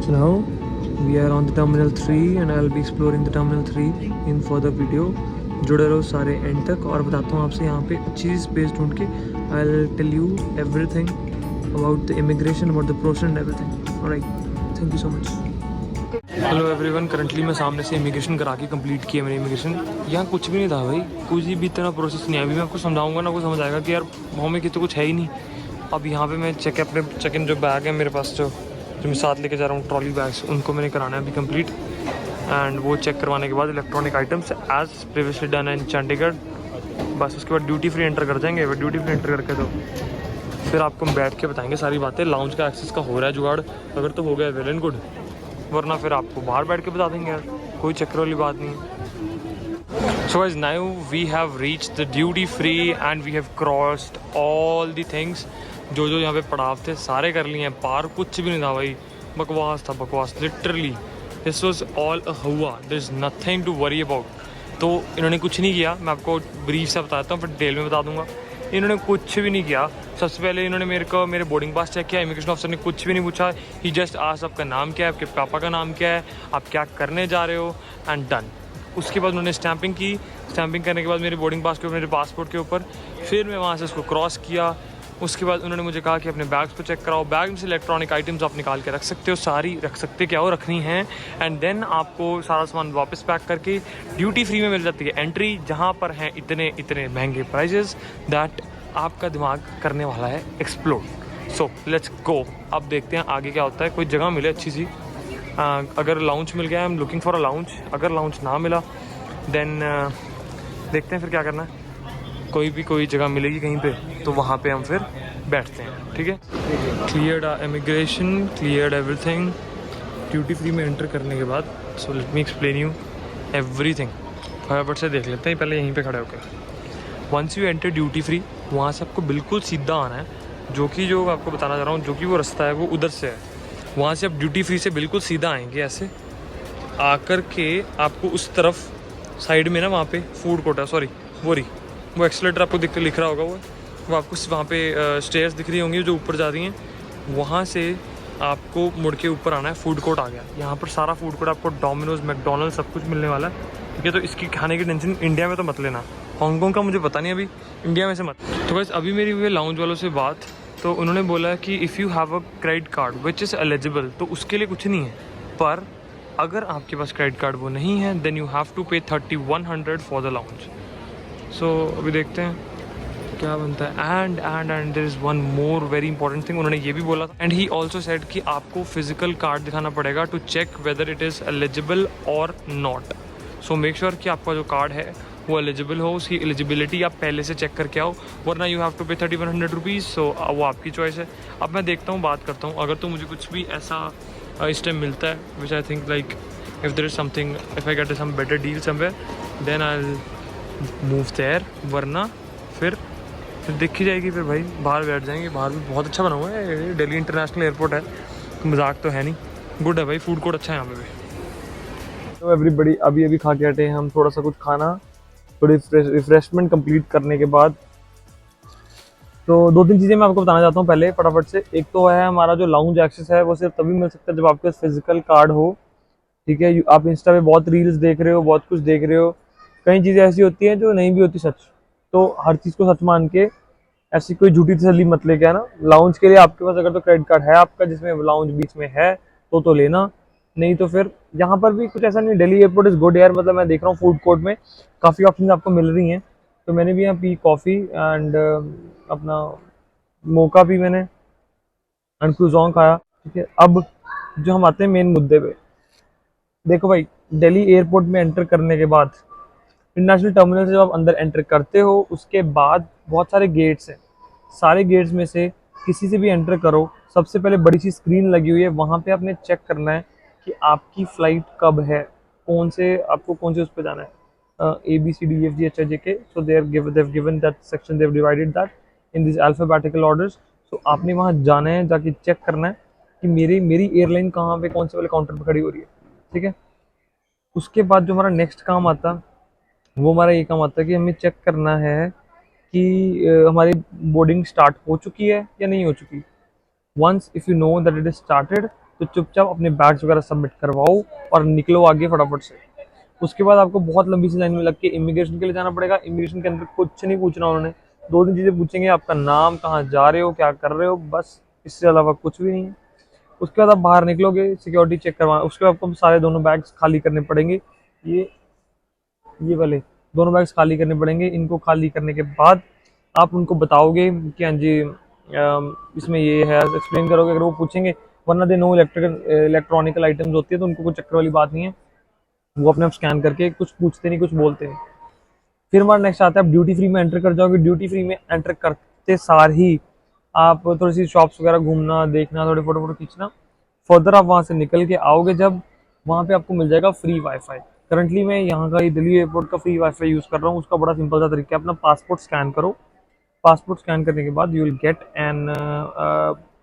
So now we are on the terminal 3 and I'll be exploring the terminal 3 in further video. जुड़े रहो सारे and तक और बताता हूँ आपसे यहाँ पे अच्छी सी स्पेस ढूंढ के I'll tell you everything about the immigration, about the process and everything. Alright, thank you so much. Hello everyone, currently मैं सामने से इमिग्रेशन करा के कंप्लीट किया मैंने इमिग्रेशन। यहाँ कुछ भी नहीं था भाई, कुछ भी इतना प्रोसेस नहीं है। अभी मैं आपको समझाऊंगा ना, कुछ समझ आएगा कि यार वहाँ में तो कुछ है ही नहीं। अब यहाँ पे मैं चेक इन जो बैग है मेरे पास जो मैं साथ लेके जा रहा हूँ, ट्रॉली बैग्स, उनको मैंने कराना है अभी कंप्लीट। एंड वो चेक करवाने के बाद electronic items as previously done in Chandigarh, बस उसके बाद ड्यूटी फ्री एंटर कर जाएंगे। ड्यूटी फ्री एंटर करके तो फिर आपको हम बैठ के बताएंगे सारी बातें। लाउंज का एक्सेस का हो रहा है जुगाड़, अगर तो हो गया वेल एंड गुड, वरना फिर आपको बाहर बैठ के बता देंगे यार, कोई चक्कर वाली बात नहीं। So guys, now we have reached the duty free and we have crossed all the things. जो यहाँ पे पड़ाव थे सारे कर लिए हैं पार, कुछ भी नहीं था भाई, बकवास था बकवास, literally this was all a हुआ, there is nothing to worry about. तो इन्होंने कुछ नहीं किया, मैं आपको ब्रीफ से बताता हूँ फिर डिटेल में बता दूंगा। इन्होंने कुछ भी नहीं किया। सबसे पहले इन्होंने मेरे बोर्डिंग पास चेक किया। इमिग्रेशन ऑफिसर ने कुछ भी नहीं पूछा, ही जस्ट आस्क्ड आपका नाम क्या है, आपके पापा का नाम क्या है, आप क्या करने जा रहे हो, एंड डन। उसके बाद उन्होंने स्टैंपिंग की। स्टैंपिंग करने के बाद मेरे बोर्डिंग पास के ऊपर, मेरे पासपोर्ट के ऊपर, फिर मैं वहाँ से उसको क्रॉस किया। उसके बाद उन्होंने मुझे कहा कि अपने बैग्स को चेक कराओ, बैग में से इलेक्ट्रॉनिक आइटम्स आप निकाल के रख सकते हो, सारी रख सकते क्या हो, रखनी है। एंड देन आपको सारा सामान वापस पैक करके ड्यूटी फ्री में मिल जाती है एंट्री, जहाँ पर हैं इतने इतने महंगे प्राइजेस दैट आपका दिमाग करने वाला है एक्सप्लोड। सो लेट्स गो, अब देखते हैं आगे क्या होता है। कोई जगह मिले अच्छी सी, अगर लाउंज मिल गया, I am looking for a lounge. अगर लाउंज ना मिला देन देखते हैं फिर क्या करना है। कोई जगह मिलेगी कहीं पे तो वहाँ पे हम फिर बैठते हैं, ठीक है। Cleared immigration, cleared everything duty free में एंटर करने के बाद। So let me explain you everything, फटाफट से देख लेते हैं पहले यहीं पे खड़े होकर। Once you enter duty free, वहाँ से आपको बिल्कुल सीधा आना है, जो आपको बताना चाह रहा हूँ, जो कि वो रास्ता है वो उधर से है। वहाँ से आप ड्यूटी फ्री से बिल्कुल सीधा आएंगे, ऐसे आकर के आपको उस तरफ साइड में ना वहाँ पे फूड कोर्ट है, सॉरी वो एक्सीलेटर आपको लिख रहा होगा, वो आपको वहाँ पे स्टेयर्स दिख रही होंगी जो ऊपर जा रही हैं। वहाँ से आपको मुड़ के ऊपर आना है। फूड कोर्ट आ गया, यहाँ पर सारा फूड कोर्ट आपको डोमिनोज, मैकडोनल्ड सब कुछ मिलने वाला है, ठीक है। तो इसकी खाने की टेंशन इंडिया में तो मत लेना, हांगकॉन्ग का मुझे पता नहीं, अभी इंडिया में से मत। तो बस अभी मेरी हुई लाउंज वालों से बात, तो उन्होंने बोला कि if you have a credit card which is eligible, तो उसके लिए कुछ नहीं है। पर अगर आपके पास क्रेडिट कार्ड वो नहीं है देन यू हैव टू पे 3100 फॉर द लाउंज। सो अभी देखते हैं क्या बनता है। And there is one more very important thing, उन्होंने ये भी बोला था, एंड ही ऑल्सो सेड कि आपको फिजिकल कार्ड दिखाना पड़ेगा to check whether it is eligible और नॉट। सो मेक श्योर कि आपका जो कार्ड है वो एलिजिबल हो, उसकी एलिजिबिलिटी आप पहले से चेक करके आओ, वरना यू हैव टू पे 3100 रुपीज़। सो वो आपकी चॉइस है। अब मैं देखता हूँ, बात करता हूँ, अगर तो मुझे कुछ भी ऐसा इस टाइम मिलता है which I think like if there is something, if I get some better deal somewhere then I will move there, वरना फिर देखी जाएगी। फिर भाई बाहर बैठ जाएंगे। बाहर भी बहुत अच्छा बना हुआ है, दिल्ली इंटरनेशनल एयरपोर्ट है, मजाक तो है नहीं, गुड है भाई, फूड कोर्ट अच्छा है यहाँ पे भी। तो एवरीबडी अभी खा के हटे हैं हम थोड़ा सा कुछ खाना, थोड़ी रिफ्रेशमेंट कंप्लीट करने के बाद। तो 2-3 चीज़ें मैं आपको बताना चाहता हूँ पहले फटाफट से। एक तो है हमारा जो लाउंज एक्सेस है वो सिर्फ तभी मिल सकता है जब आपके पास फिजिकल कार्ड हो, ठीक है। आप इंस्टा पे बहुत रील्स देख रहे हो, बहुत कुछ देख रहे हो, कई चीज़ें ऐसी होती हैं जो नहीं भी होती सच, तो हर चीज़ को सच मान के ऐसी कोई झूठी तसल्ली मत लेके आना। लाउंज के लिए आपके पास अगर तो क्रेडिट कार्ड है आपका जिसमें लाउंज बीच में है तो लेना, नहीं तो फिर यहाँ पर भी कुछ ऐसा नहीं। दिल्ली एयरपोर्ट इज़ गुड यार, मतलब मैं देख रहा हूँ फूड कोर्ट में काफ़ी ऑप्शन आपको मिल रही हैं। तो मैंने भी यहाँ पी कॉफ़ी एंड अपना मोका भी मैंने, एंड क्रूज़ोंग खाया, ठीक है। अब जो हम आते हैं मेन मुद्दे पे, देखो भाई, दिल्ली एयरपोर्ट में एंटर करने के बाद, इंटरनेशनल टर्मिनल से जब आप अंदर एंटर करते हो उसके बाद बहुत सारे गेट्स हैं। सारे गेट्स में से किसी से भी एंटर करो, सबसे पहले बड़ी सी स्क्रीन लगी हुई है, वहाँ पे आपने चेक करना है कि आपकी फ़्लाइट कब है, आपको कौन से उस पर जाना है, ABCDEFGHIJK। So they've given that section, they've divided that in this alphabetical orders. So आपने वहाँ जाना है, जाके चेक करना है कि मेरी एयरलाइन कहाँ पे, कौन से वाले काउंटर पर खड़ी हो रही है, ठीक है। उसके बाद जो हमारा नेक्स्ट काम आता, वो हमारा ये काम आता है कि हमें चेक करना है कि हमारी बोर्डिंग स्टार्ट हो चुकी है या नहीं हो चुकी। Once if you know that it is started तो चुपचाप अपने बैग्स वगैरह सबमिट करवाओ और निकलो आगे फटाफट से। उसके बाद आपको बहुत लंबी सी लाइन में लग के इमिग्रेशन के लिए जाना पड़ेगा। इमिग्रेशन के अंदर कुछ नहीं पूछना उन्होंने, 2-3 चीज़ें पूछेंगे, आपका नाम, कहाँ जा रहे हो, क्या कर रहे हो, बस इससे अलावा कुछ भी नहीं है। उसके बाद आप बाहर निकलोगे, सिक्योरिटी चेक करवाना, उसके बाद आपको सारे दोनों बैग्स खाली करने पड़ेंगे। ये वाले दोनों बैग्स खाली करने पड़ेंगे। इनको खाली करने के बाद आप उनको बताओगे कि हाँ जी इसमें ये है, एक्सप्लेन करोगे अगर वो पूछेंगे, वरना दे नो इलेक्ट्रॉनिकल आइटम्स होती है तो उनको कोई चक्कर वाली बात नहीं है, वो अपने आप स्कैन करके कुछ पूछते नहीं, कुछ बोलते नहीं। फिर हमारा नेक्स्ट आता है, आप ड्यूटी फ्री में एंटर कर जाओगे। ड्यूटी फ्री में एंटर करते सार ही आप थोड़ी सी शॉप्स वगैरह घूमना, देखना, थोड़े फोटो फोटो खींचना। फर्दर आप वहाँ से निकल के आओगे जब, वहाँ पे आपको मिल जाएगा फ्री वाईफाई। करंटली मैं यहाँ का दिल्ली एयरपोर्ट का फ्री वाईफाई यूज़ कर रहा हूँ। उसका बड़ा सिंपल सा तरीका है, अपना पासपोर्ट स्कैन करो। पासपोर्ट स्कैन करने के बाद you will get an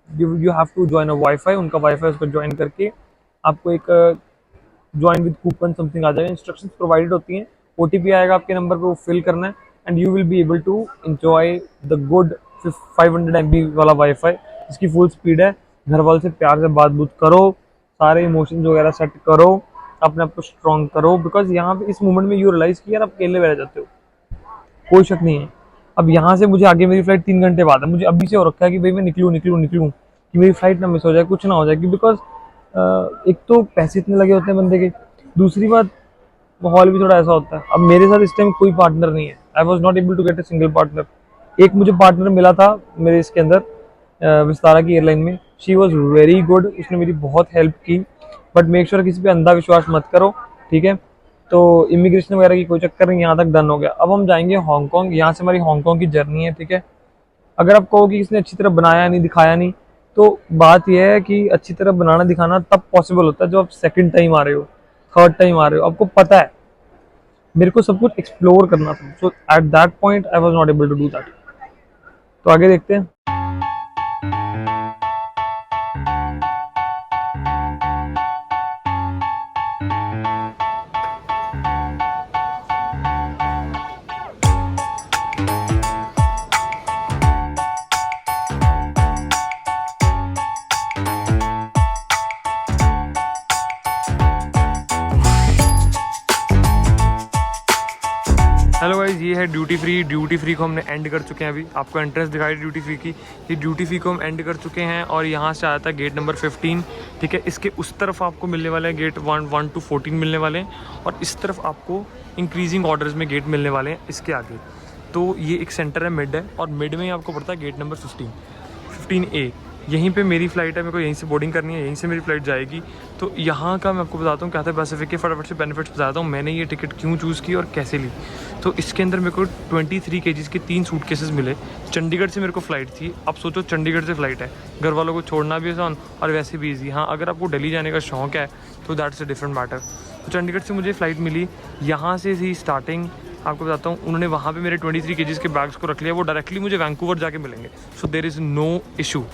you have to join a wifi. उनका वाईफाई उसको ज्वाइन करके आपको एक ज्वाइन विद कूपन समथिंग आ जाएगा, इंस्ट्रक्शंस प्रोवाइडेड होती हैं, ओटीपी आएगा आपके नंबर पे, वो फिल करना है and you will be able to enjoy the good 500 MB वाला वाईफाई जिसकी फुल स्पीड है। घर वालों से प्यार से बात बूत करो, सारे इमोशंस वगैरह सेट करो, अपने आप को स्ट्रॉन्ग करो, बिकॉज यहाँ पे इस मोमेंट में यू रियलाइज कि यार आप अकेले रह जाते हो, कोई शक नहीं है। अब यहाँ से मुझे आगे मेरी फ्लाइट 3 घंटे बाद है, मुझे अभी से हो रखा है कि भाई मैं निकलूँ कि मेरी फ्लाइट ना मिस हो जाए, कुछ ना हो जाए, बिकॉज एक तो पैसे इतने लगे होते हैं बंदे के, दूसरी बात माहौल भी थोड़ा ऐसा होता है। अब मेरे साथ इस टाइम कोई पार्टनर नहीं है, I was not able to get a single partner. एक मुझे पार्टनर मिला था मेरे इसके अंदर विस्तारा की एयरलाइन में, शी वॉज वेरी गुड, उसने मेरी बहुत हेल्प की। बट मेक श्योर किसी पे अंधा विश्वास मत करो, ठीक है। तो इमिग्रेशन वगैरह की कोई चक्कर नहीं, यहाँ तक डन हो गया। अब हम जाएंगे हांगकॉन्ग, यहाँ से हमारी हांगकॉन्ग की जर्नी है, ठीक है। अगर आप कहो कि किसने अच्छी तरह बनाया नहीं, दिखाया नहीं, तो बात यह है कि अच्छी तरह बनाना दिखाना तब पॉसिबल होता है जब आप सेकंड टाइम आ रहे हो, थर्ड टाइम आ रहे हो, आपको पता है। मेरे को सब कुछ एक्सप्लोर करना था, so at that point I was not able to do that. तो आगे देखते हैं। हेलो गाइस, ये है ड्यूटी फ्री को हमने एंड कर चुके हैं। अभी आपको एंट्रेंस दिखाई ड्यूटी फ्री की, ये ड्यूटी फ्री को हम एंड कर चुके हैं और यहाँ से आता है गेट नंबर 15, ठीक है। इसके उस तरफ आपको मिलने वाले हैं गेट 1 to 14 मिलने वाले हैं, और इस तरफ आपको इंक्रीजिंग ऑर्डर्स में गेट मिलने वाले हैं इसके आगे। तो ये एक सेंटर है, मिड है, और मिड में ही आपको पड़ता है गेट नंबर 15A। यहीं पे मेरी फ़्लाइट है, मेरे को यहीं से बोर्डिंग करनी है, यहीं से मेरी फ़्लाइट जाएगी। तो यहाँ का मैं आपको बताता हूँ कैथे पैसिफिक के फटाफट से बेनिफिट्स बताता हूँ, मैंने ये टिकट क्यों चूज़ की और कैसे ली। तो इसके अंदर मेरे को 23 kg के 3 सूटकेसेस मिले। चंडीगढ़ से मेरे को फ़्लाइट थी, अब सोचो चंडीगढ़ से फ़्लाइट है, घर वालों को छोड़ना भी आसान और वैसे भी ईजी। हाँ, अगर आपको दिल्ली जाने का शौक़ है तो दैट्स अ डिफरेंट मैटर। तो चंडीगढ़ से मुझे फ़्लाइट मिली, यहाँ से ही स्टार्टिंग आपको बताता हूँ, उन्होंने वहाँ पे मेरे 23 kg के बैग्स को रख लिया, वो डायरेक्टली मुझे वैंकूवर जाके मिलेंगे, so there is no issue,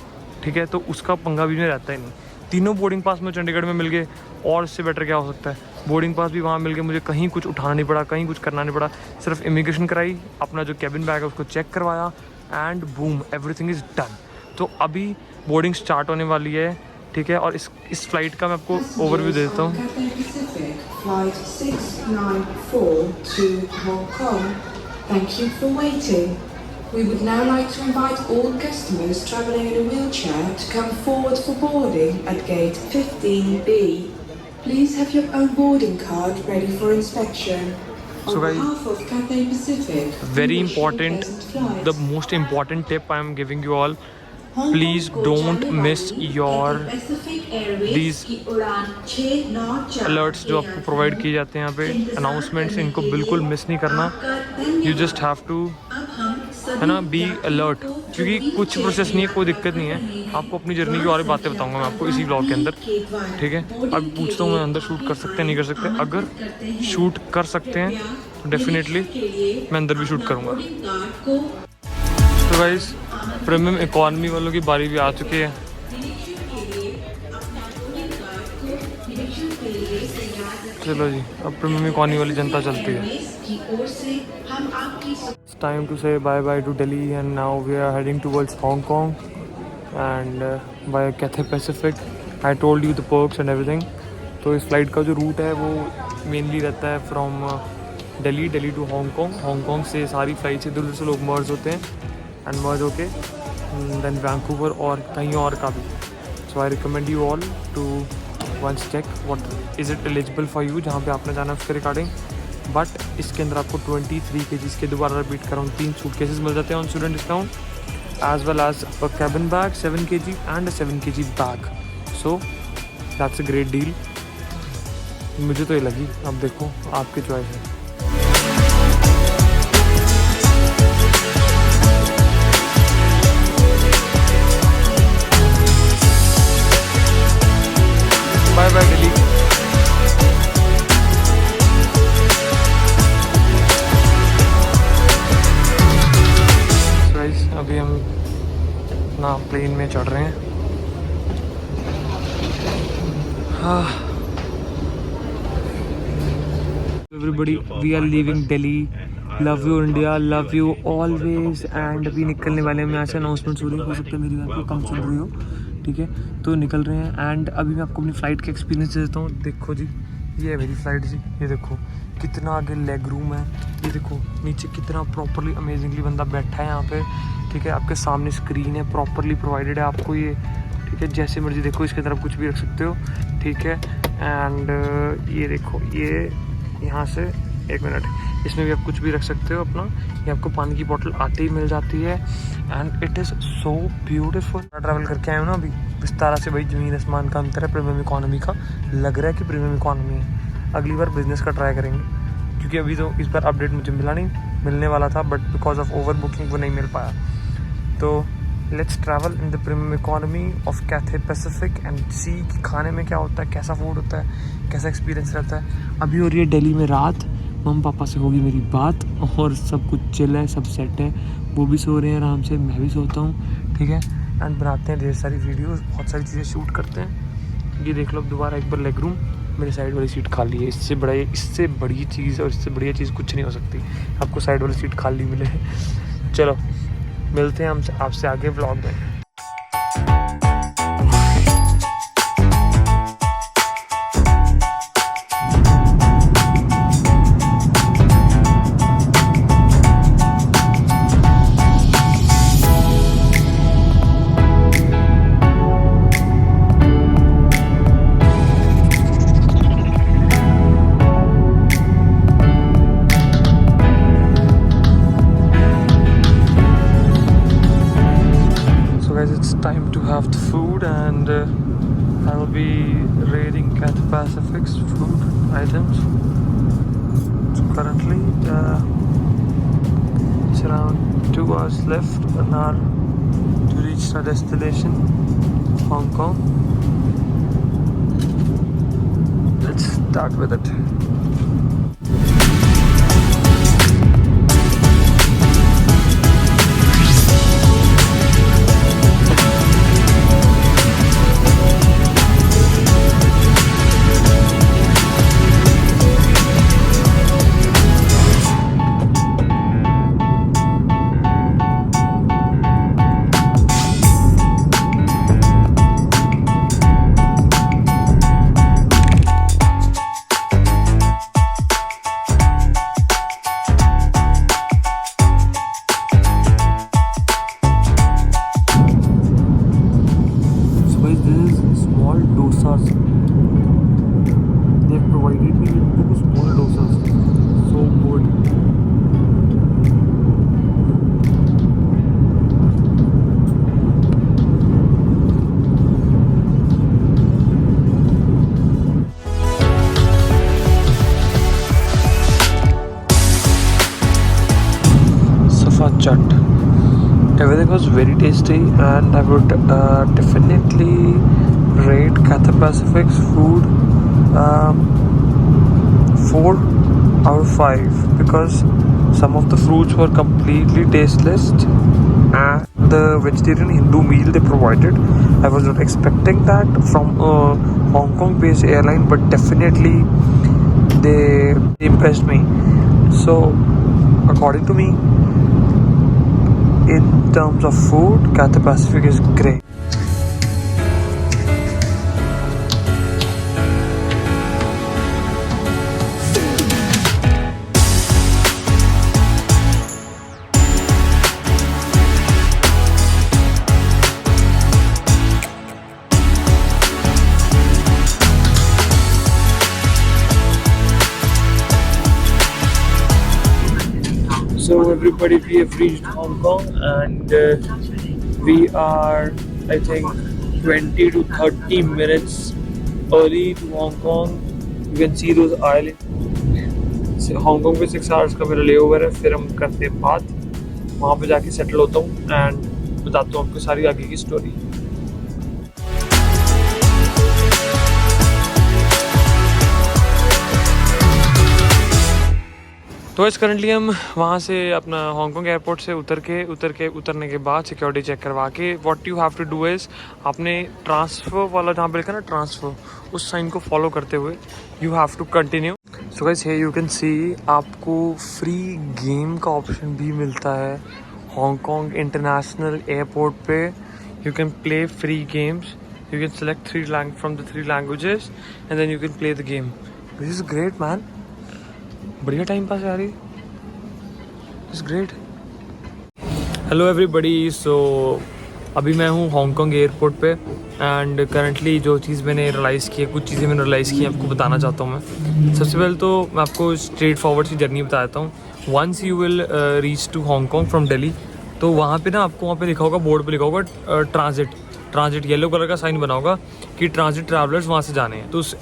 ठीक है। तो उसका पंगा भी में रहता ही नहीं। तीनों बोर्डिंग पास में चंडीगढ़ में मिल गए, और इससे बेटर क्या हो सकता है। बोर्डिंग पास भी वहाँ मिल गए, मुझे कहीं कुछ उठाना नहीं पड़ा, कहीं कुछ करना नहीं पड़ा, सिर्फ इमिग्रेशन कराई, अपना जो कैबिन बैग है उसको चेक करवाया and boom, everything is done. तो अभी बोर्डिंग स्टार्ट होने वाली है, ठीक है। और इस फ्लाइट का मैं आपको ओवरव्यू दे देता हूँ। Flight 694 to Hong Kong. Thank you for waiting. We would now like to invite all customers travelling in a wheelchair to come forward for boarding at gate 15B. Please have your own boarding card ready for inspection. So On behalf of Cathay Pacific, very important, the most important tip I am giving you all, please don't miss your these alerts जो आपको provide किए जाते हैं यहाँ पे, announcements, इनको बिल्कुल miss नहीं करना। यू जस्ट हैव टू, है ना, बी अलर्ट, क्योंकि कुछ प्रोसेस नहीं है, कोई दिक्कत नहीं है। आपको अपनी जर्नी की और भी बातें बताऊंगा मैं आपको इसी व्लॉग के अंदर, ठीक है। अब पूछता हूँ मैं, अंदर शूट कर सकते हैं नहीं कर सकते? अगर शूट कर सकते हैं तो डेफिनेटली मैं अंदर भी शूट करूँगा। तो गाइस, प्रीमियम इकॉनमी वालों की बारी भी आ चुकी है। चलो जी, अब प्रीमियम इकॉनमी वाली जनता चलती है। It's time to say bye bye to Delhi and now we are heading towards Hong Kong and via Cathay Pacific. I told you the perks and everything. तो इस फ्लाइट का जो रूट है वो mainly रहता है फ्रॉम दिल्ली टू हांगकॉन्ग से सारी फ्लाइट से इधर से लोग मर्ज होते हैं एंड मर्ज होके देन वैंकूवर और कहीं और का भी। So I recommend you all to once check what is it eligible for you जहाँ पे आपने जाना है उसके रिगार्डिंग। बट इसके अंदर आपको 23 kg के दोबारा रिपीट कर रहा हूँ 3 सूटकेसेस मिल जाते हैं on student discount as well as a cabin bag 7 kg and 7 kg bag. So that's a great deal. मुझे तो ये लगी, अब देखो आपकी चॉइस है। Bye bye Delhi. अभी हम ना प्लेन में चढ़ रहे हैं। Everybody we are leaving Delhi, love you India, love you always. And अभी निकलने वाले हैं, यहाँ से अनाउंसमेंट हो रही है, हो सकता है मेरी बात को कम सुन रही हो, ठीक है। तो निकल रहे हैं एंड अभी मैं आपको अपनी फ़्लाइट का एक्सपीरियंस दे देता हूँ। देखो जी, ये है मेरी फ़्लाइट जी, ये देखो कितना आगे लेग रूम है, ये देखो नीचे कितना प्रॉपरली अमेजिंगली बंदा बैठा है यहाँ पे, ठीक है। आपके सामने स्क्रीन है, प्रॉपरली प्रोवाइडेड है आपको ये, ठीक है। जैसे मर्जी देखो, इसके अंदर आप कुछ भी रख सकते हो, ठीक है। एंड ये देखो, ये यहाँ से 1 मिनट, इसमें भी आप कुछ भी रख सकते हो अपना। ये आपको पानी की बोतल आते ही मिल जाती है and it is so beautiful. Travel करके आए हो ना अभी विस्तारा से, भाई ज़मीन आसमान का अंतर है प्रीमियम इकॉनमी का। लग रहा है कि प्रीमियम इकॉनमी है, अगली बार बिजनेस का ट्राई करेंगे, क्योंकि अभी तो इस बार अपडेट मुझे मिलने वाला था, but because of overbooking वो नहीं मिल पाया। तो let's travel in the premium economy of Cathay Pacific and see कि खाने में क्या होता है, कैसा फूड होता है, कैसा एक्सपीरियंस रहता है। अभी हो रही है दिल्ली में रात, मम्मी पापा से होगी मेरी बात और सब कुछ चिल है, सब सेट है, वो भी सो रहे हैं आराम से, मैं भी सोता हूँ, ठीक है। एंड बनाते हैं ढेर सारी वीडियोस, बहुत सारी चीज़ें शूट करते हैं। ये देख लो दोबारा एक बार लेग रूम, मेरी साइड वाली सीट खाली है। इससे बड़ी चीज़ और इससे बढ़िया चीज़ कुछ नहीं हो सकती, आपको साइड वाली सीट खाली मिले। चलो मिलते हैं हमसे आपसे आगे व्लॉग में। It's time to have the food and I'll be rating Cathay Pacific's food items. So currently it's around 2 hours left, an hour to reach our destination, Hong Kong. Let's start with it. They've provided me with 2 small dosas. So good. Safa chaat. Everything was very tasty and I would definitely rate Cathay Pacific's food 4 out of 5 because some of the fruits were completely tasteless and the vegetarian Hindu meal they provided, I was not expecting that from a Hong Kong based airline, but definitely they impressed me. So according to me, in terms of food, Cathay Pacific is great. everybody, we have reached Hong Kong and we are, I think, 20 to 30 minutes early to Hong Kong. You can see those islands. Hong Kong पे 6 hours का मेरा ले over है, फिर हम करते हैं बात, वहाँ पे जाके सेटल होता हूँ एंड बताता हूँ आपको सारी आगे की स्टोरी। तो इस करंटली हम वहाँ से अपना हांगकांग एयरपोर्ट से उतरने के बाद सिक्योरिटी चेक करवा के what you have to do is आपने ट्रांसफ़र वाला जहाँ पे लिखा ना ट्रांसफ़र, उस साइन को फॉलो करते हुए you have to continue. So guys here you can see आपको फ्री गेम का ऑप्शन भी मिलता है हांगकांग इंटरनेशनल एयरपोर्ट पे। You can play free games, you can select from the 3 languages and then you can play the game. This is great man, बढ़िया time pass है यार, it's great. Hello everybody, so अभी मैं हूँ Hong Kong airport पे and currently जो चीज़ मैंने रियलाइज़ की है, कुछ चीज़ें मैंने रियलाइज़ की आपको बताना चाहता हूँ मैं। सबसे पहले तो मैं आपको स्ट्रेट फॉरवर्ड की जर्नी बता देता हूँ। Once you will reach to Hong Kong from Delhi, तो वहाँ पे ना आपको वहाँ पे लिखा होगा, बोर्ड पे लिखा होगा ट्रांजिट येलो कलर का साइन बना होगा कि ट्रांजिट ट्रैवलर्स वहाँ से जाने हैं। तो उस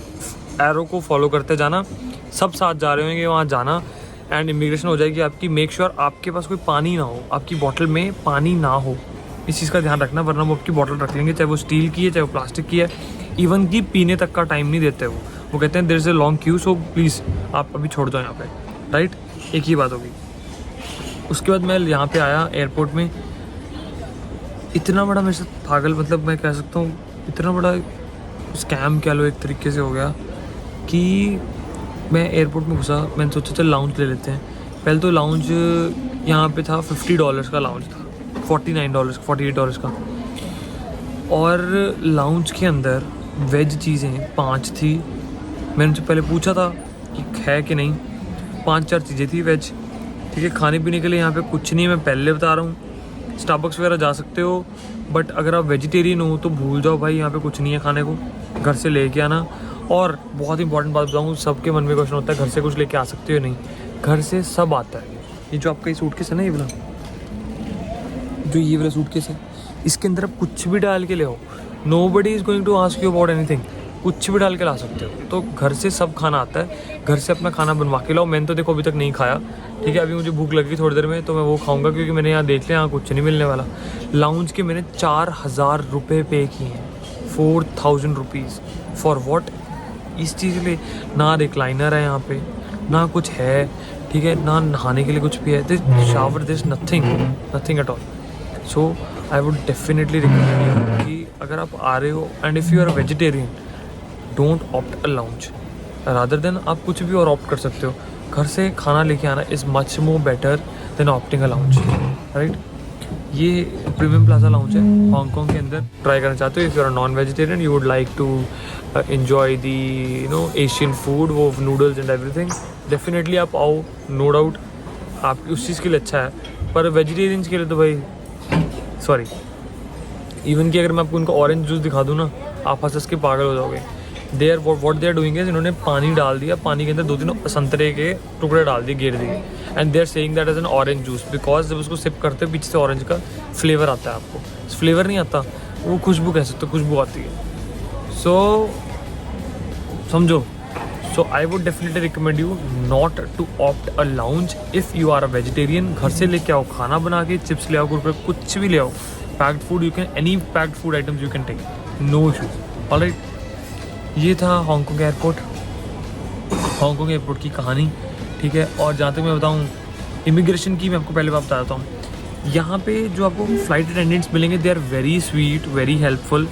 एरो को फॉलो करते जाना, सब साथ जा रहे होंगे वहाँ जाना एंड इमिग्रेशन हो जाएगी आपकी। मेक श्योर आपके पास कोई पानी ना हो, आपकी बॉटल में पानी ना हो, इस चीज़ का ध्यान रखना, वरना वो आपकी बॉटल रख लेंगे, चाहे वो स्टील की है चाहे वो प्लास्टिक की है। इवन की पीने तक का टाइम नहीं देते वो कहते हैं there is a long queue, so please आप अभी छोड़ दो यहाँ पे, राइट। एक ही बात होगी। उसके बाद मैं यहाँ पे आया एयरपोर्ट में, इतना बड़ा मेरे साथ पागल, मतलब मैं कह सकता हूँ इतना बड़ा स्कैम कह लो एक तरीके से हो गया कि मैं एयरपोर्ट में घुसा, मैंने सोचा चल लाउंज ले लेते हैं। पहले तो लाउंज यहाँ पे था $50 का लाउंज था, $49 $48 का, और लाउंज के अंदर वेज चीज़ें 5 थी। मैंने उनसे पहले पूछा था कि है कि नहीं, 5-4 चीज़ें थी वेज, ठीक है। खाने पीने के लिए यहाँ पे कुछ नहीं, मैं पहले बता रहा हूँ। स्टारबक्स वगैरह जा सकते हो, बट अगर आप वेजिटेरियन हो तो भूल जाओ भाई, यहाँ पे कुछ नहीं है खाने को, घर से लेके आना। और बहुत इंपॉर्टेंट बात बताऊँ, सबके मन में क्वेश्चन होता है घर से कुछ लेके आ सकते हो नहीं, घर से सब आता है। ये जो आपका ये सूटकेस है ना, ये वाला सूटकेस है, इसके अंदर आप कुछ भी डाल के ले आओ, nobody is going to ask you about anything, कुछ भी डाल के ला सकते हो। तो घर से सब खाना आता है, घर से अपना खाना बनवा के लाओ। मैंने तो देखो अभी तक नहीं खाया, ठीक है। अभी मुझे भूख लगी थोड़ी देर में, तो मैं वो खाऊंगा, क्योंकि मैंने यहाँ देख लिया यहाँ कुछ नहीं मिलने वाला। लाउंज के मैंने 4000 रुपये पे किए हैं, 4000 रुपीज़ फॉर वॉट? इस चीज़ के लिए ना रिक्लाइनर है यहाँ पे, ना कुछ है, ठीक है, ना नहाने के लिए कुछ भी है। This shower, this nothing at all. So I would definitely recommend you कि अगर आप आ रहे हो and if you are vegetarian, don't opt a lounge, rather than आप कुछ भी और ऑप्ट कर सकते हो। घर से खाना लेके आना is much more better than opting a lounge, right. ये प्रीमियम प्लाजा लाउंज है हांगकांग के अंदर। ट्राई करना चाहते हो, if you are non vegetarian, you would like to enjoy the Asian food, वो नूडल्स एंड एवरीथिंग, डेफिनेटली आप आओ, नो डाउट। आप उस चीज़ के लिए अच्छा है, पर वेजिटेरियंस के लिए तो भाई सॉरी। इवन कि अगर मैं आपको उनका ऑरेंज जूस दिखा दूँ ना, आप हंस के पागल हो जाओगे। What they are doing is, इन्होंने पानी डाल दिया, पानी के अंदर 2-3 संतरे के टुकड़े डाल दिए, गिर दिए, and they are saying that is an orange juice, because जब उसको सिप करते हो पीछे से ऑरेंज का फ्लेवर आता है। आपको फ्लेवर नहीं आता, वो खुशबू कह सकते हो, खुशबू आती है। सो समझो, so I would definitely recommend you not to opt a lounge if you are a vegetarian. घर से लेके आओ, खाना बना के, चिप्स ले आओ, कुरकुरे, कुछ भी ले आओ, packed food you can, any packed food items you can take, no issues. Alright, ये था हांगकांग एयरपोर्ट की कहानी, ठीक है। और जहाँ तक मैं बताऊँ इमिग्रेशन की, मैं आपको पहले बात बता देता हूँ। यहाँ पे जो आपको फ़्लाइट अटेंडेंट्स मिलेंगे, they are very sweet, very helpful,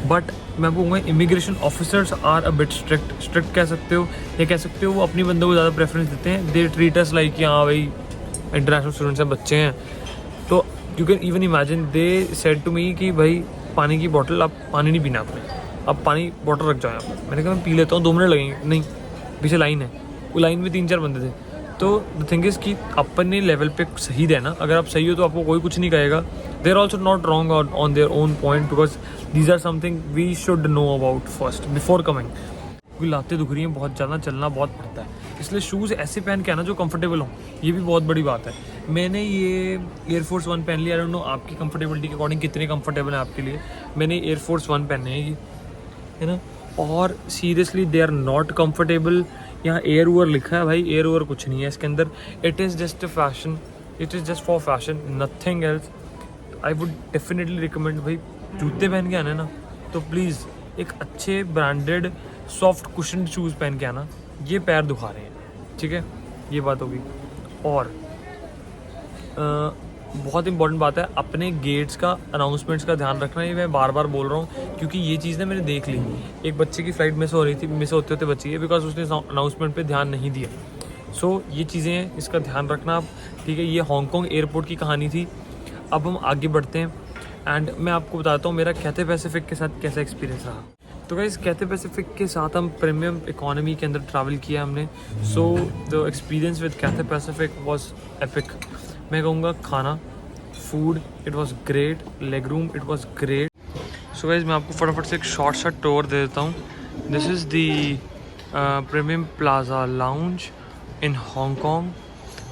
but मैं आपको कहूँगा immigration officers are a bit strict कह सकते हो, या कह सकते हो वो अपनी बंदों को ज़्यादा प्रेफरेंस देते हैं। दे ट्रीट अस लाइक कि हाँ भाई इंटरनेशनल स्टूडेंट्स हैं, बच्चे हैं। तो you can even imagine, they said to me कि भाई पानी की बॉटल, आप पानी नहीं पीना आपने, आप पानी बॉटल रख जाओ यहाँ पर। मैंने कहा मैं पी लेता हूँ, 2 मिनट लगेंगे। नहीं, पीछे लाइन है, वो लाइन में 3-4 बंदे थे। तो द थिंग इज़ कि अपने लेवल पे सही देना, अगर आप सही हो तो आपको कोई कुछ नहीं कहेगा। They are also not wrong on their own point, because these are something we should know about first before coming. क्योंकि लाते दुख रही हैं बहुत ज़्यादा, चलना बहुत पड़ता है। इसलिए शूज़ ऐसे पहन के आना जो कंफर्टेबल हो, ये भी बहुत बड़ी बात है। मैंने ये एयरफोर्स 1 पहन लिया, आई डोंट नो आपकी कंफर्टेबिलिटी के अकॉर्डिंग कितने कंफर्टेबल है आपके लिए। मैंने एयरफोर्स 1 पहने हैं ये, है ना, और seriously they are not comfortable. यहाँ एयर ओवर लिखा है भाई, एयर ओवर कुछ नहीं है इसके अंदर। It is just a fashion, it is just for fashion, nothing else. I would definitely recommend भाई, जूते पहन के आना ना तो प्लीज़ एक अच्छे ब्रांडेड सॉफ्ट कुशन शूज़ पहन के आना, ये पैर दुखा रहे हैं, ठीक है, ये बात होगी। और बहुत इंपॉर्टेंट बात है, अपने गेट्स का, अनाउंसमेंट्स का ध्यान रखना। ये मैं बार बार बोल रहा हूँ क्योंकि ये चीज़ ना मैंने देख ली। एक बच्चे की फ़्लाइट मिस हो रही थी, मिस होते होते बची है बिकॉज उसने अनाउंसमेंट पे ध्यान नहीं दिया। सो ये चीज़ें हैं, इसका ध्यान रखना आप, ठीक है। ये हांगकांग एयरपोर्ट की कहानी थी। अब हम आगे बढ़ते हैं एंड मैं आपको बताता हूँ मेरा कैथे पैसिफिक के साथ कैसा एक्सपीरियंस रहा। तो गाइस, कैथे पैसिफिक के साथ हम प्रीमियम इकोनॉमी के अंदर ट्रैवल किया हमने। So the experience with Cathay Pacific was epic. मैं कहूँगा खाना, food, it was great, leg room, it was great. So guys, मैं आपको फटाफट से एक शॉर्ट सा टूर दे देता हूँ। This is the premium plaza lounge in Hong Kong,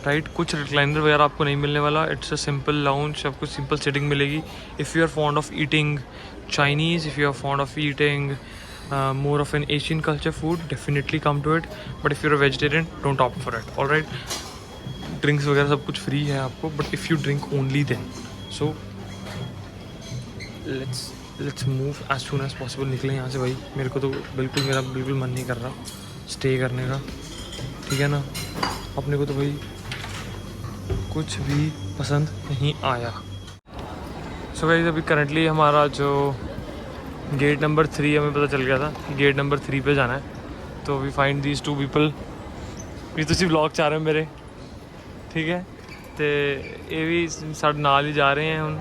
right. कुछ रिक्लाइनर वगैरह आपको नहीं मिलने वाला, इट्स अ सिंपल लाउंज, आपको सिंपल सीटिंग मिलेगी। If you are fond of eating Chinese, if you are fond of eating more of an Asian culture food, definitely come to it. But if you are vegetarian, don't opt for it, alright. Drinks वगैरह सब कुछ free है आपको, but if you drink only then. So let's move as soon as possible, निकलें यहाँ से भाई। मेरा बिल्कुल मन नहीं कर रहा स्टे करने का, ठीक है ना। अपने को तो भाई कुछ भी पसंद नहीं आया। सो गाइस, अभी करंटली हमारा जो गेट नंबर 3 हमें पता चल गया था कि गेट नंबर 3 पे जाना है। तो वी फाइंड दीज 2 पीपल। भी तुसी व्लॉग चाह रहे हो मेरे, ठीक है, तो ये भी साढ़े नाल ही जा रहे हैं हुण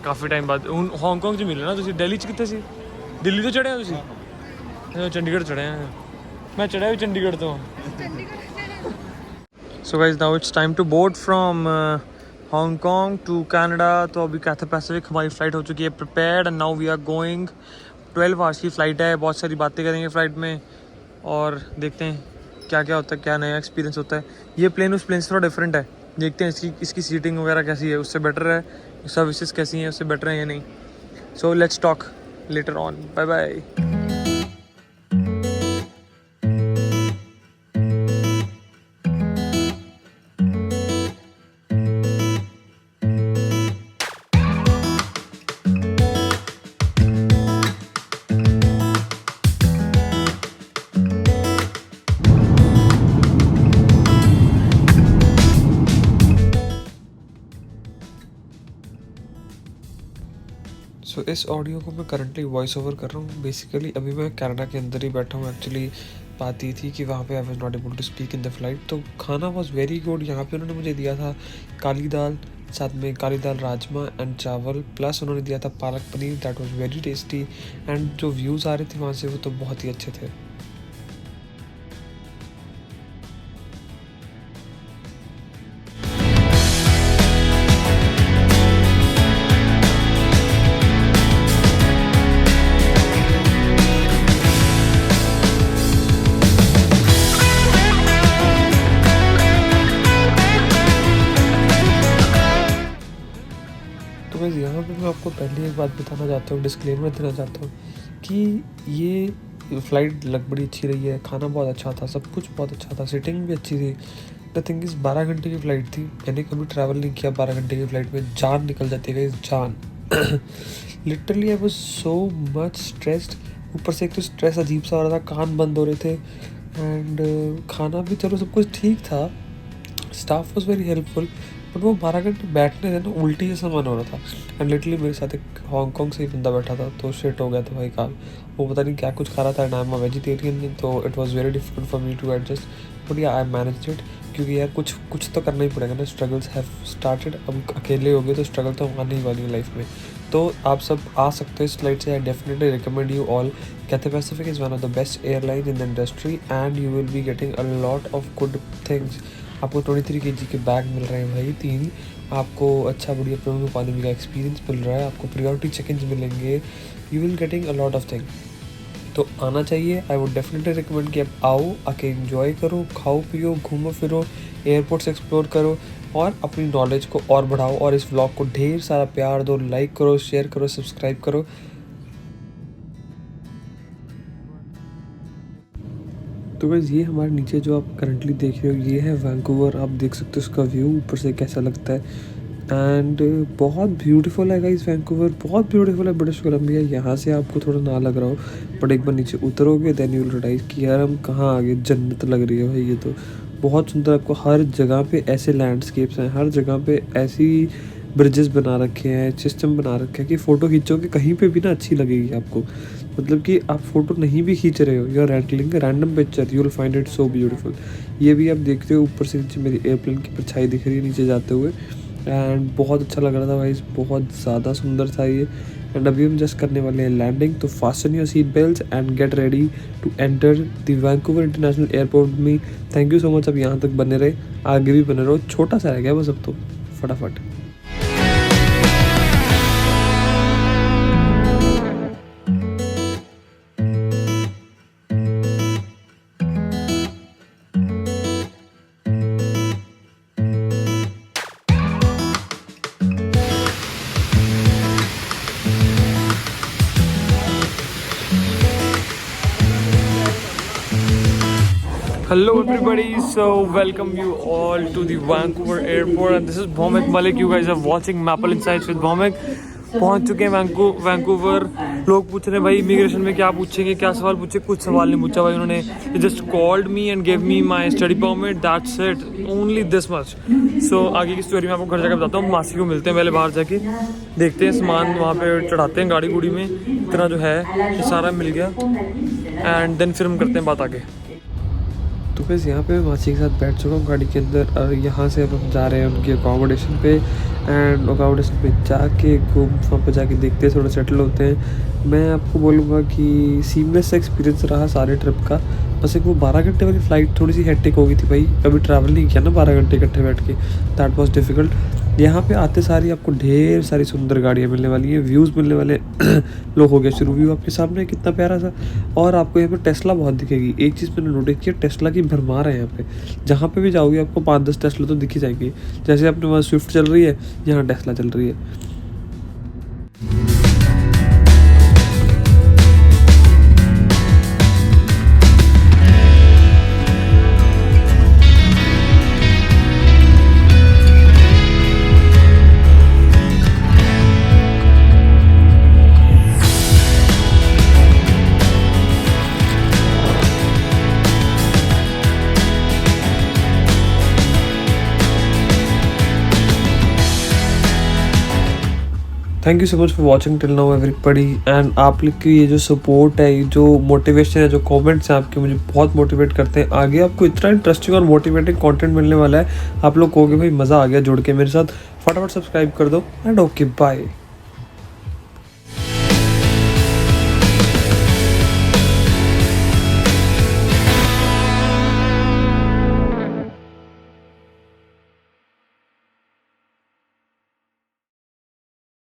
काफ़ी टाइम बाद। हुण हांगकांग च मिले ना तुसी, दिल्ली च कित्थे सी? दिल्ली तो चढ़े हो तुसी? चंडीगढ़ चढ़े हैं, मैं चढ़िया भी चंडीगढ़ तो। So guys, now it's time to board from Hong Kong to Canada. तो अभी कैथे पैसिफिक हमारी फ़्लाइट हो चुकी है prepared and now we are going. 12 hours की फ़्लाइट है, बहुत सारी बातें करेंगे फ़्लाइट में और देखते हैं क्या क्या होता है, क्या नया एक्सपीरियंस होता है। ये प्लेन उस प्लेन से थोड़ा डिफरेंट है, देखते हैं इसकी सीटिंग वगैरह कैसी है, उससे बेटर है, सर्विसेज कैसी हैं उससे बेटर है या नहीं। So let's talk later on, bye bye. So इस ऑडियो को मैं करंटली वॉइस ओवर कर रहा हूँ। बेसिकली अभी मैं कनाडा के अंदर ही बैठा हूँ। एक्चुअली बात ये थी कि वहाँ पे I was not able to speak in the flight. तो खाना वाज वेरी गुड। यहाँ पे उन्होंने मुझे दिया था काली दाल, साथ में काली दाल राजमा एंड चावल, प्लस उन्होंने दिया था palak paneer, that was very tasty. And जो व्यूज़ आ रहे थे वहाँ से वो तो बहुत ही अच्छे थे। गाइस, यहाँ पे मैं आपको पहले एक बात बताना चाहता हूँ, डिस्क्लेमर देना चाहता हूँ कि ये फ़्लाइट लग बड़ी अच्छी रही है, खाना बहुत अच्छा था, सब कुछ बहुत अच्छा था, सीटिंग भी अच्छी थी। द थिंग इज़ 12 घंटे की फ़्लाइट थी। मैंने कभी ट्रैवल नहीं किया 12 घंटे की फ़्लाइट में, जान निकल जाती है गाइस, जान। Literally I was so much stressed. ऊपर से एक तो स्ट्रेस अजीब सा हो रहा था, कान बंद हो रहे थे। एंड खाना भी चलो सब कुछ ठीक था, staff was very helpful, but वो 12 घंटे बैठने से ना उल्टी जैसा मन हो रहा था। एंड लिटरली मेरे साथ एक हांगकांग से ही बंदा बैठा था, तो शिट हो गया था भाई काल। वो पता नहीं क्या कुछ खा रहा था, and I am a vegetarian, तो it was very difficult for me to adjust, but yeah I managed it. क्योंकि यार कुछ तो करना ही पड़ेगा ना, स्ट्रगल्स हैव स्टार्टेड। अब अकेले हो गए तो स्ट्रगल तो आने ही वाली है लाइफ में। तो आप सब आ सकते हो इस फ्लाइट से। I definitely recommend you all. Cathay Pacific is one of the best airline in the industry and you will be getting a lot of good things. आपको 23 kg के बैग मिल रहे हैं भाई 3। आपको अच्छा बढ़िया प्रीमियम इकोनॉमी का एक्सपीरियंस मिल रहा है, आपको प्रायोरिटी चेक इन मिलेंगे, you will getting a lot of thing. तो आना चाहिए। आई वुड डेफिनेटली रिकमेंड कि आप आओ, आके एंजॉय करो, खाओ पियो, घूमो फिरो, एयरपोर्ट्स एक्सप्लोर करो और अपनी नॉलेज को और बढ़ाओ। और इस व्लॉग को ढेर सारा प्यार दो, लाइक करो, शेयर करो, सब्सक्राइब करो। तो गाइस ये हमारे नीचे जो आप करंटली देख रहे हो ये है वैंकूवर। आप देख सकते हो उसका व्यू ऊपर से कैसा लगता है एंड बहुत ब्यूटीफुल है गाइस वैंकूवर, बहुत ब्यूटीफुल है ब्रिटिश कोलंबिया। यहाँ से आपको थोड़ा ना लग रहा हो बट एक बार नीचे उतरोगे देन यू विल रियलाइज कि यार हम कहाँ आ गए, जन्नत लग रही है भाई। ये तो बहुत सुंदर, आपको हर जगह पे ऐसे लैंडस्केप्स हैं, हर जगह पे ऐसी ब्रिजेस बना रखे हैं, सिस्टम बना रखे हैं कि फ़ोटो खींचोगे कहीं पे भी ना अच्छी लगेगी आपको। मतलब कि आप फ़ोटो नहीं भी खींच रहे हो, यू आर रैंडलिंग random picture, you will find it so beautiful. ये भी आप देखते हो ऊपर से नीचे मेरी एयरप्लेन की परछाई दिख रही है नीचे जाते हुए एंड बहुत अच्छा लग रहा था भाई, बहुत ज़्यादा सुंदर था ये। एंड अभी हम जस्ट करने वाले हैं लैंडिंग, तो fasten your seat belts and get ready to enter the Vancouver international airport with me. Thank you so much, अब यहाँ तक बने रहे, आगे भी बने रहो, छोटा सा रह गया बस अब तो, फटाफट। Hello everybody, so welcome you all to the Vancouver airport and this is Bhomik Malik. You guys are watching Maple Insights with Bhomik. पहुंच चुके हैं वैंकूवर। लोग पूछ रहे हैं भाई इमिग्रेशन में क्या पूछेंगे, क्या सवाल पूछे, कुछ सवाल नहीं पूछा भाई उन्होंने। Just called me and give me my study permit, that's it, only this much. So आगे की स्टोरी मैं आपको घर जाकर बताता हूँ। मासी को मिलते हैं पहले, बाहर जाके देखते हैं, सामान वहाँ पे चढ़ाते हैं गाड़ी गुड़ी में, इतना जो है ये सारा मिल गया एंड देन फिर हम करते हैं बात आगे। तो बस यहाँ पे मैं मासी के साथ बैठ चुका हूँ गाड़ी के अंदर और यहाँ से अब हम जा रहे हैं उनकी अकोमोडेशन पे एंड अकोमोडेशन पे जाके वहाँ पे जाके देखते हैं, थोड़ा सेटल होते हैं। मैं आपको बोलूँगा कि सीमलेस एक्सपीरियंस रहा सारे ट्रिप का। बस एक वो 12 घंटे वाली फ़्लाइट थोड़ी सी हेक्टिक हो गई थी भाई, कभी ट्रैवल नहीं किया ना 12 घंटे इकट्ठे बैठ के, दैट वाज डिफ़िकल्ट। यहाँ पे आते सारी आपको ढेर सारी सुंदर गाड़ियाँ मिलने वाली हैं, व्यूज़ मिलने वाले। लो हो गया शुरू, व्यू आपके सामने कितना प्यारा सा। और आपको यहाँ पे टेस्ला बहुत दिखेगी। एक चीज़ मैंने नोटिस किया, टेस्ला की भरमार है यहाँ पे। जहाँ पे भी जाओगे आपको 5-10 टेस्ला तो दिख ही जाएंगे। जैसे अपने वहाँ स्विफ्ट चल रही है, यहाँ टेस्ला चल रही है। Thank you so much for watching till now everybody and आप लोग की ये जो सपोर्ट है, ये जो मोटिवेशन है, जो कमेंट्स हैं आपके, मुझे बहुत मोटिवेट करते हैं। आगे आपको इतना इंटरेस्टिंग और मोटिवेटिंग कंटेंट मिलने वाला है, आप लोग कहोगे भाई मज़ा आ गया जुड़ के मेरे साथ। फटाफट सब्सक्राइब कर दो एंड ओके बाय।